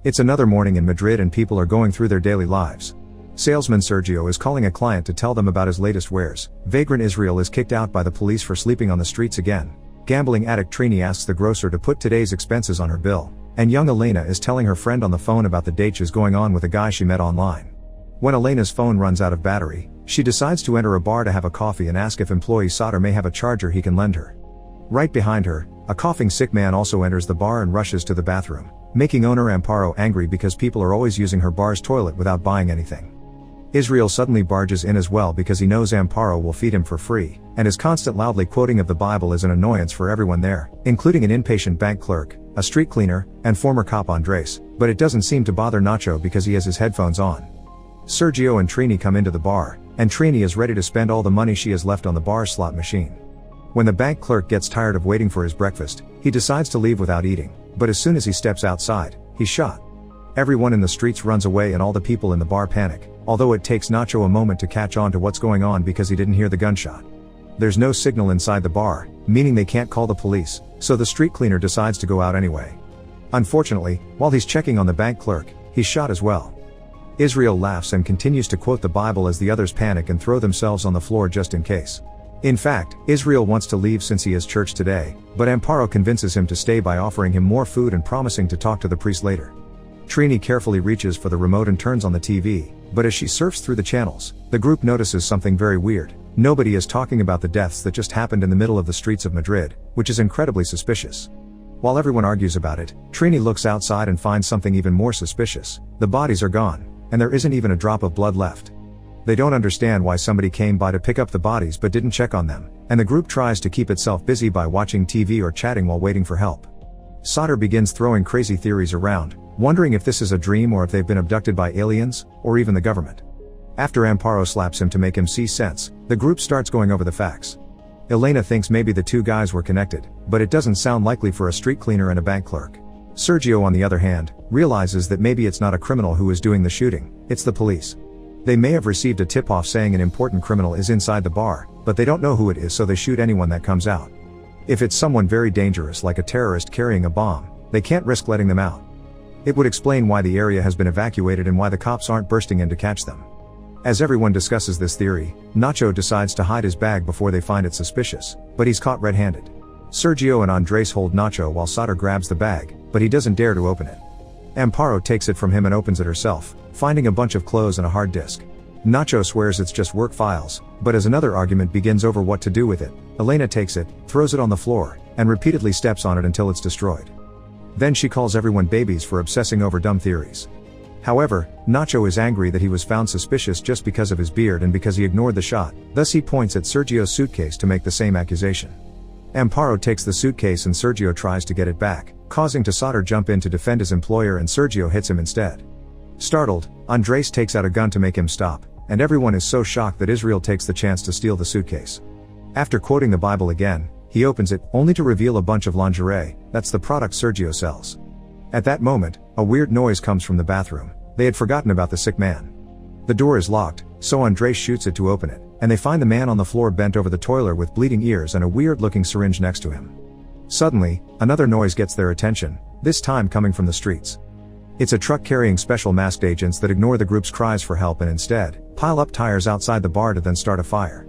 It's another morning in Madrid and people are going through their daily lives. Salesman Sergio is calling a client to tell them about his latest wares. Vagrant Israel is kicked out by the police for sleeping on the streets again. Gambling addict Trini asks the grocer to put today's expenses on her bill. And young Elena is telling her friend on the phone about the date she's going on with a guy she met online. When Elena's phone runs out of battery, she decides to enter a bar to have a coffee and ask if employee Soder may have a charger he can lend her. Right behind her, a coughing sick man also enters the bar and rushes to the bathroom, making owner Amparo angry because people are always using her bar's toilet without buying anything. Israel suddenly barges in as well because he knows Amparo will feed him for free, and his constant loudly quoting of the Bible is an annoyance for everyone there, including an impatient bank clerk, a street cleaner, and former cop Andres, but it doesn't seem to bother Nacho because he has his headphones on. Sergio and Trini come into the bar, and Trini is ready to spend all the money she has left on the bar's slot machine. When the bank clerk gets tired of waiting for his breakfast, he decides to leave without eating, but as soon as he steps outside, he's shot. Everyone in the streets runs away and all the people in the bar panic, although it takes Nacho a moment to catch on to what's going on because he didn't hear the gunshot. There's no signal inside the bar, meaning they can't call the police, so the street cleaner decides to go out anyway. Unfortunately, while he's checking on the bank clerk, he's shot as well. Israel laughs and continues to quote the Bible as the others panic and throw themselves on the floor just in case. In fact, Israel wants to leave since he has church today, but Amparo convinces him to stay by offering him more food and promising to talk to the priest later. Trini carefully reaches for the remote and turns on the TV, but as she surfs through the channels, the group notices something very weird. Nobody is talking about the deaths that just happened in the middle of the streets of Madrid, which is incredibly suspicious. While everyone argues about it, Trini looks outside and finds something even more suspicious. The bodies are gone, and there isn't even a drop of blood left. They don't understand why somebody came by to pick up the bodies but didn't check on them, and the group tries to keep itself busy by watching TV or chatting while waiting for help. Soder begins throwing crazy theories around, wondering if this is a dream or if they've been abducted by aliens, or even the government. After Amparo slaps him to make him see sense, the group starts going over the facts. Elena thinks maybe the two guys were connected, but it doesn't sound likely for a street cleaner and a bank clerk. Sergio, on the other hand, realizes that maybe it's not a criminal who is doing the shooting, it's the police. They may have received a tip-off saying an important criminal is inside the bar, but they don't know who it is, so they shoot anyone that comes out. If it's someone very dangerous like a terrorist carrying a bomb, they can't risk letting them out. It would explain why the area has been evacuated and why the cops aren't bursting in to catch them. As everyone discusses this theory, Nacho decides to hide his bag before they find it suspicious, but he's caught red-handed. Sergio and Andres hold Nacho while Soder grabs the bag, but he doesn't dare to open it. Amparo takes it from him and opens it herself, finding a bunch of clothes and a hard disk. Nacho swears it's just work files, but as another argument begins over what to do with it, Elena takes it, throws it on the floor, and repeatedly steps on it until it's destroyed. Then she calls everyone babies for obsessing over dumb theories. However, Nacho is angry that he was found suspicious just because of his beard and because he ignored the shot, thus he points at Sergio's suitcase to make the same accusation. Amparo takes the suitcase and Sergio tries to get it back, causing Soder jump in to defend his employer and Sergio hits him instead. Startled, Andres takes out a gun to make him stop, and everyone is so shocked that Israel takes the chance to steal the suitcase. After quoting the Bible again, he opens it, only to reveal a bunch of lingerie. That's the product Sergio sells. At that moment, a weird noise comes from the bathroom. They had forgotten about the sick man. The door is locked, so Andres shoots it to open it, and they find the man on the floor bent over the toilet with bleeding ears and a weird-looking syringe next to him. Suddenly, another noise gets their attention, this time coming from the streets. It's a truck carrying special masked agents that ignore the group's cries for help and instead pile up tires outside the bar to then start a fire.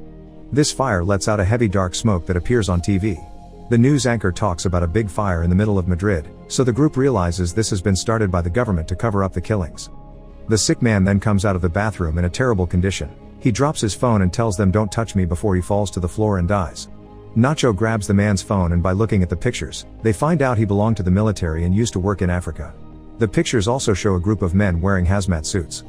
This fire lets out a heavy dark smoke that appears on TV. The news anchor talks about a big fire in the middle of Madrid, so the group realizes this has been started by the government to cover up the killings. The sick man then comes out of the bathroom in a terrible condition. He drops his phone and tells them don't touch me before he falls to the floor and dies. Nacho grabs the man's phone and by looking at the pictures, they find out he belonged to the military and used to work in Africa. The pictures also show a group of men wearing hazmat suits.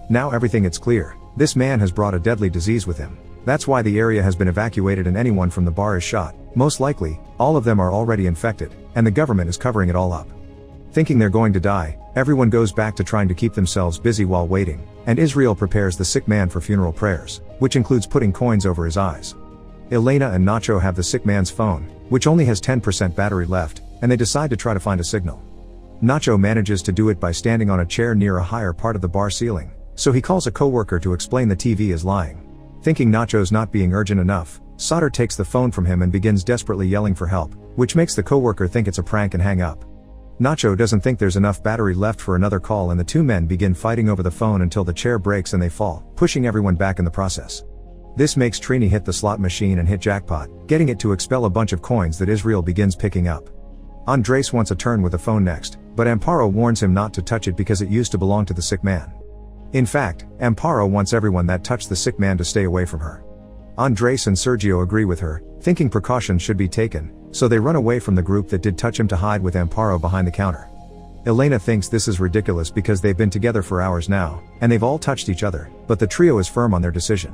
Now everything is clear. This man has brought a deadly disease with him. That's why the area has been evacuated and anyone from the bar is shot. Most likely, all of them are already infected, and the government is covering it all up. Thinking they're going to die, everyone goes back to trying to keep themselves busy while waiting, and Israel prepares the sick man for funeral prayers, which includes putting coins over his eyes. Elena and Nacho have the sick man's phone, which only has 10% battery left, and they decide to try to find a signal. Nacho manages to do it by standing on a chair near a higher part of the bar ceiling, so he calls a coworker to explain the TV is lying. Thinking Nacho's not being urgent enough, Soder takes the phone from him and begins desperately yelling for help, which makes the coworker think it's a prank and hang up. Nacho doesn't think there's enough battery left for another call, and the two men begin fighting over the phone until the chair breaks and they fall, pushing everyone back in the process. This makes Trini hit the slot machine and hit jackpot, getting it to expel a bunch of coins that Israel begins picking up. Andres wants a turn with the phone next, but Amparo warns him not to touch it because it used to belong to the sick man. In fact, Amparo wants everyone that touched the sick man to stay away from her. Andres and Sergio agree with her, thinking precautions should be taken, so they run away from the group that did touch him to hide with Amparo behind the counter. Elena thinks this is ridiculous because they've been together for hours now, and they've all touched each other, but the trio is firm on their decision.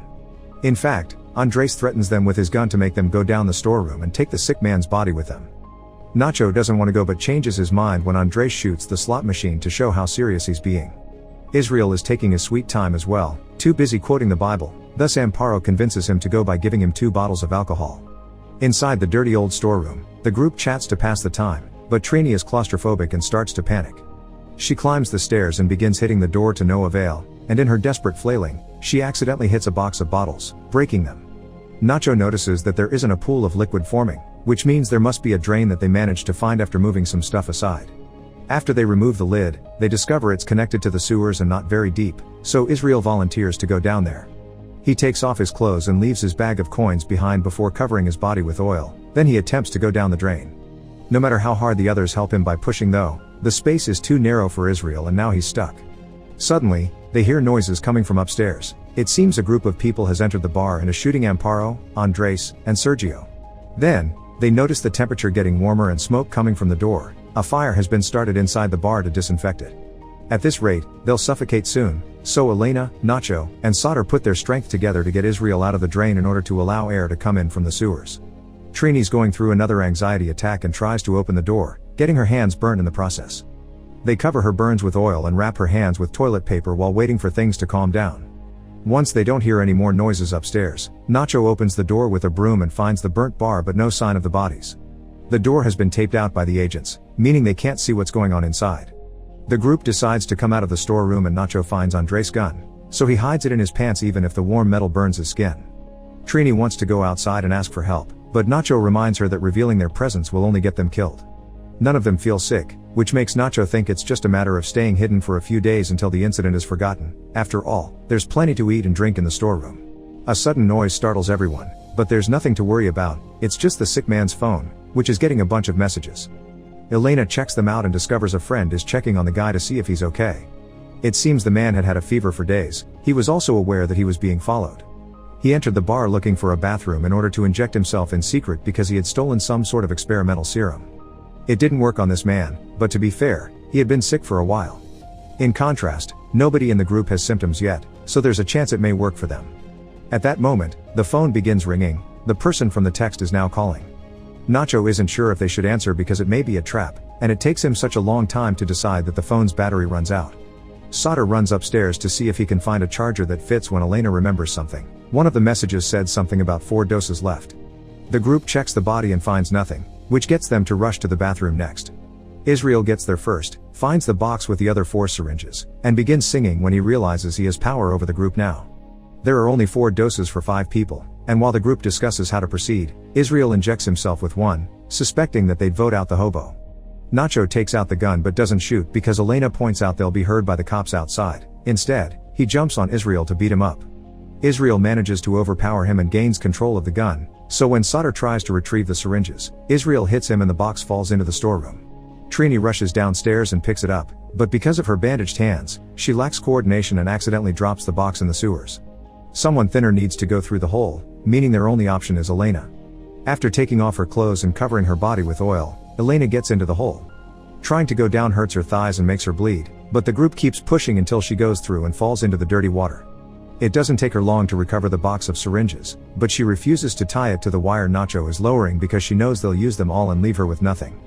In fact, Andres threatens them with his gun to make them go down the storeroom and take the sick man's body with them. Nacho doesn't want to go but changes his mind when Andres shoots the slot machine to show how serious he's being. Israel is taking his sweet time as well, too busy quoting the Bible, thus Amparo convinces him to go by giving him 2 bottles of alcohol. Inside the dirty old storeroom, the group chats to pass the time, but Trini is claustrophobic and starts to panic. She climbs the stairs and begins hitting the door to no avail, and in her desperate flailing, she accidentally hits a box of bottles, breaking them. Nacho notices that there isn't a pool of liquid forming, which means there must be a drain that they managed to find after moving some stuff aside. After they remove the lid, they discover it's connected to the sewers and not very deep, so Israel volunteers to go down there. He takes off his clothes and leaves his bag of coins behind before covering his body with oil, then he attempts to go down the drain. No matter how hard the others help him by pushing though, the space is too narrow for Israel and now he's stuck. Suddenly, they hear noises coming from upstairs. It seems a group of people has entered the bar and is shooting Amparo, Andres, and Sergio. Then, they notice the temperature getting warmer and smoke coming from the door. A fire has been started inside the bar to disinfect it. At this rate, they'll suffocate soon, so Elena, Nacho, and Sauter put their strength together to get Israel out of the drain in order to allow air to come in from the sewers. Trini's going through another anxiety attack and tries to open the door, getting her hands burned in the process. They cover her burns with oil and wrap her hands with toilet paper while waiting for things to calm down. Once they don't hear any more noises upstairs, Nacho opens the door with a broom and finds the burnt bar but no sign of the bodies. The door has been taped out by the agents, meaning they can't see what's going on inside. The group decides to come out of the storeroom and Nacho finds Andres' gun, so he hides it in his pants even if the warm metal burns his skin. Trini wants to go outside and ask for help, but Nacho reminds her that revealing their presence will only get them killed. None of them feel sick, which makes Nacho think it's just a matter of staying hidden for a few days until the incident is forgotten. After all, there's plenty to eat and drink in the storeroom. A sudden noise startles everyone, but there's nothing to worry about, it's just the sick man's phone, which is getting a bunch of messages. Elena checks them out and discovers a friend is checking on the guy to see if he's okay. It seems the man had had a fever for days. He was also aware that he was being followed. He entered the bar looking for a bathroom in order to inject himself in secret because he had stolen some sort of experimental serum. It didn't work on this man, but to be fair, he had been sick for a while. In contrast, nobody in the group has symptoms yet, so there's a chance it may work for them. At that moment, the phone begins ringing. The person from the text is now calling. Nacho isn't sure if they should answer because it may be a trap, and it takes him such a long time to decide that the phone's battery runs out. Sauter runs upstairs to see if he can find a charger that fits when Elena remembers something. One of the messages said something about 4 doses left. The group checks the body and finds nothing, which gets them to rush to the bathroom next. Israel gets there first, finds the box with the other 4 syringes, and begins singing when he realizes he has power over the group now. There are only 4 doses for 5 people, and while the group discusses how to proceed, Israel injects himself with one, suspecting that they'd vote out the hobo. Nacho takes out the gun but doesn't shoot because Elena points out they'll be heard by the cops outside. Instead, he jumps on Israel to beat him up. Israel manages to overpower him and gains control of the gun, so when Sauter tries to retrieve the syringes, Israel hits him and the box falls into the storeroom. Trini rushes downstairs and picks it up, but because of her bandaged hands, she lacks coordination and accidentally drops the box in the sewers. Someone thinner needs to go through the hole, meaning their only option is Elena. After taking off her clothes and covering her body with oil, Elena gets into the hole. Trying to go down hurts her thighs and makes her bleed, but the group keeps pushing until she goes through and falls into the dirty water. It doesn't take her long to recover the box of syringes, but she refuses to tie it to the wire Nacho is lowering because she knows they'll use them all and leave her with nothing.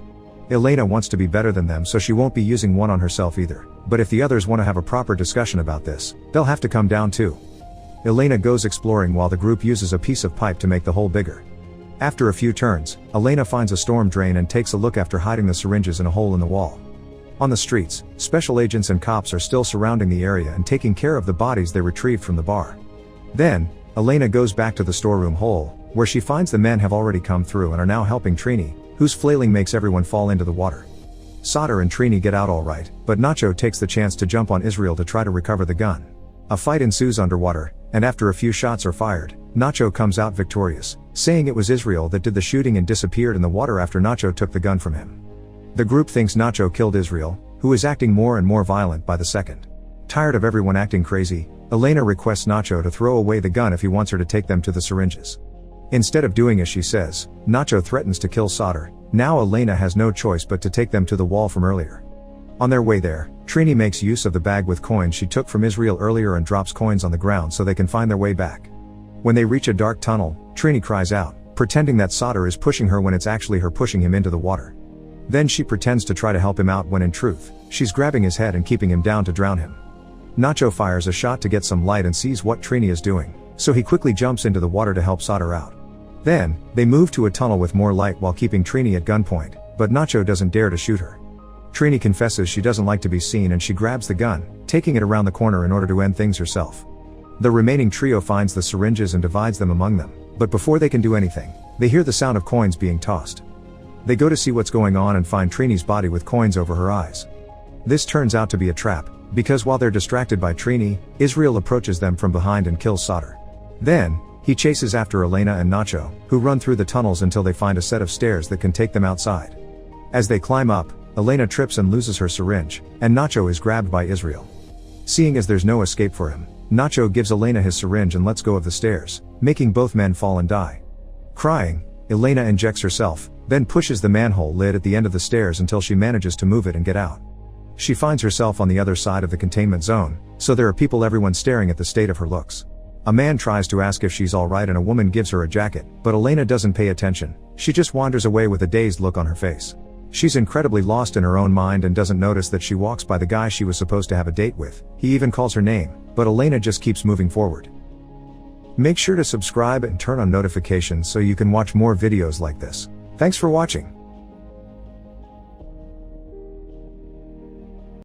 Elena wants to be better than them, so she won't be using one on herself either, but if the others want to have a proper discussion about this, they'll have to come down too. Elena goes exploring while the group uses a piece of pipe to make the hole bigger. After a few turns, Elena finds a storm drain and takes a look after hiding the syringes in a hole in the wall. On the streets, special agents and cops are still surrounding the area and taking care of the bodies they retrieved from the bar. Then, Elena goes back to the storeroom hole, where she finds the men have already come through and are now helping Trini, whose flailing makes everyone fall into the water. Sauter and Trini get out alright, but Nacho takes the chance to jump on Israel to try to recover the gun. A fight ensues underwater, and after a few shots are fired, Nacho comes out victorious, saying it was Israel that did the shooting and disappeared in the water after Nacho took the gun from him. The group thinks Nacho killed Israel, who is acting more and more violent by the second. Tired of everyone acting crazy, Elena requests Nacho to throw away the gun if he wants her to take them to the syringes. Instead of doing as she says, Nacho threatens to kill Sauter. Now Elena has no choice but to take them to the wall from earlier. On their way there, Trini makes use of the bag with coins she took from Israel earlier and drops coins on the ground so they can find their way back. When they reach a dark tunnel, Trini cries out, pretending that Sauter is pushing her when it's actually her pushing him into the water. Then she pretends to try to help him out when in truth, she's grabbing his head and keeping him down to drown him. Nacho fires a shot to get some light and sees what Trini is doing, so he quickly jumps into the water to help Sauter out. Then, they move to a tunnel with more light while keeping Trini at gunpoint, but Nacho doesn't dare to shoot her. Trini confesses she doesn't like to be seen and she grabs the gun, taking it around the corner in order to end things herself. The remaining trio finds the syringes and divides them among them, but before they can do anything, they hear the sound of coins being tossed. They go to see what's going on and find Trini's body with coins over her eyes. This turns out to be a trap, because while they're distracted by Trini, Israel approaches them from behind and kills Sauter. Then, he chases after Elena and Nacho, who run through the tunnels until they find a set of stairs that can take them outside. As they climb up, Elena trips and loses her syringe, and Nacho is grabbed by Israel. Seeing as there's no escape for him, Nacho gives Elena his syringe and lets go of the stairs, making both men fall and die. Crying, Elena injects herself, then pushes the manhole lid at the end of the stairs until she manages to move it and get out. She finds herself on the other side of the containment zone, so there are everyone staring at the state of her looks. A man tries to ask if she's alright and a woman gives her a jacket, but Elena doesn't pay attention, she just wanders away with a dazed look on her face. She's incredibly lost in her own mind and doesn't notice that she walks by the guy she was supposed to have a date with. He even calls her name, but Elena just keeps moving forward. Make sure to subscribe and turn on notifications so you can watch more videos like this. Thanks for watching.